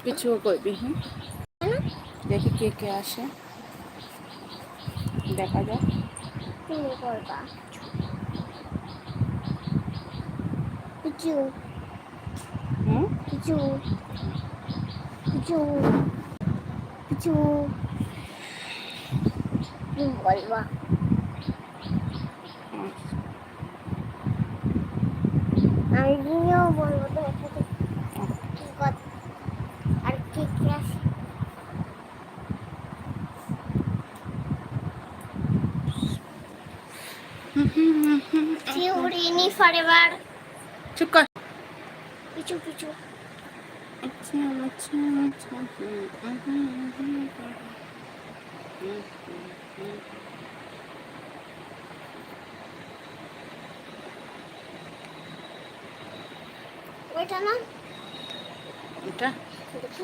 পিছুও করবি। হ্যাঁ, দেখি কে কে আসে, দেখা যাক। তুমি করবা পিছু হুম, পিছু পিছু পিছু তুমি বলবা। আমিও বলবো তোমার সাথে কি কথা আর কে কে আসে। ফিউরিনি ফরএভার। চুপ কর। পিছু পিছু আচ্ছা আচ্ছা আচ্ছা। ওইটা না, এটা দেখি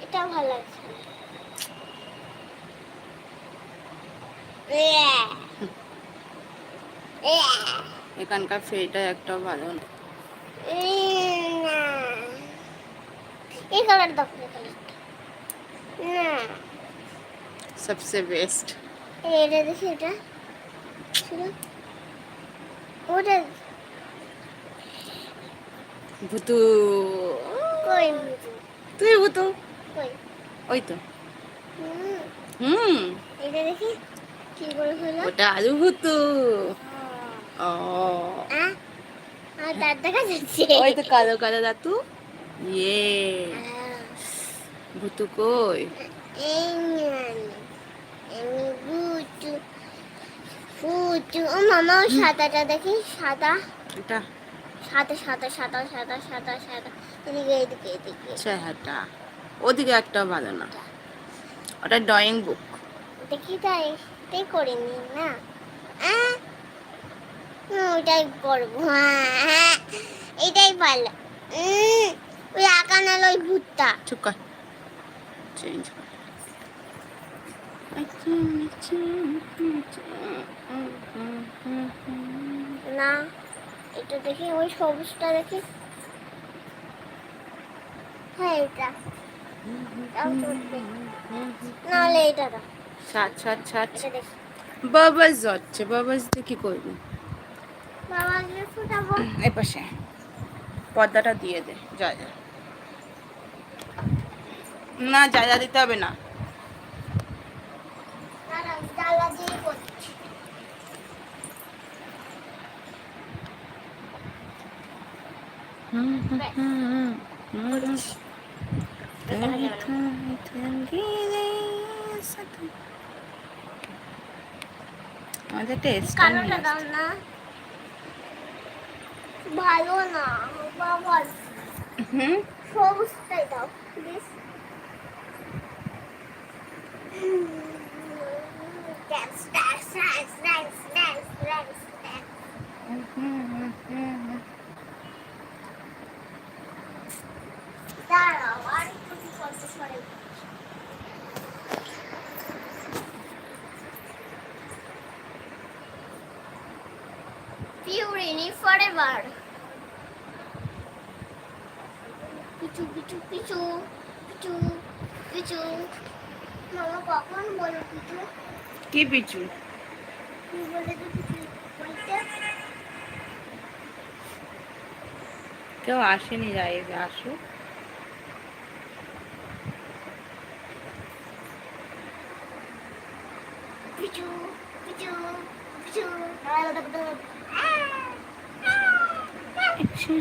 এটা ভালো লাগছে। এখানকার ফেরিটা একটাও ভালো না। এই কালার দাও, এই কালার না। সবসে বেস্ট। এটা দেখি, এটা ছিল ওটা ভুতু। কই তুই ভুতু। কই। ওই তো। হুম, হুম, এটা দেখি কি করে হলো। ওটা আলু ভুতু। ও, আর তার দেখা যাচ্ছে। ওই তো কালো কালো দাতু। ইয়ে, ভুতু কই? আমি বুটু ফুটু। ও মামা, ওই সাদাটা দেখি, সাদা এটা সাদা সাদা সাদা সাদা সাদা সাদা। এদিকে এদিকে এদিকে চেহারাটা ওদিকে একটাও ভালো না। ওটা ড্রয়িং বুক। দেখি, তাই তাই করিনি না। আহ, ওইটাই করবো। হ্যাঁ, এটাই ভালো। ওই আঁকানাল ওই ভূতটা। চুপ কর, চেঞ্জ কর। না, এটা দেখি, ওই সবুজটা দেখি। হ্যাঁ, এটা নাহলে এটা দাও। ছাড় ছাড় ছাড়। এটা দেখি। বাবাস যাচ্ছে, বাবাস দিয়ে কি করবি? বাবা গিয়ে ফুটাবো। এই পাশে পর্দাটা দিয়ে দে। যা যা, না যা যা দিতে হবে না। দাঁড়াও, জ্বালা দিয়ে করছি। করেছি। আমাদের টেস্ট কালোটা দাও না, ভালো না বাবা। হুম, সবুজটাই দাও please. Dance dance dance dance dance dance dance. দাঁড়াও, আর একটু কি করতে সরে। পিউরিনি ফরএভার। পিছু পিছু পিছু পিছু পিছু। মামা কখন বলো পিছু? কি পিছু? কি বলে তো পিছু বলতে? কেউ আসেনি, লাইভে আসুক। পিছু পিছু পিছু। আচ্ছা,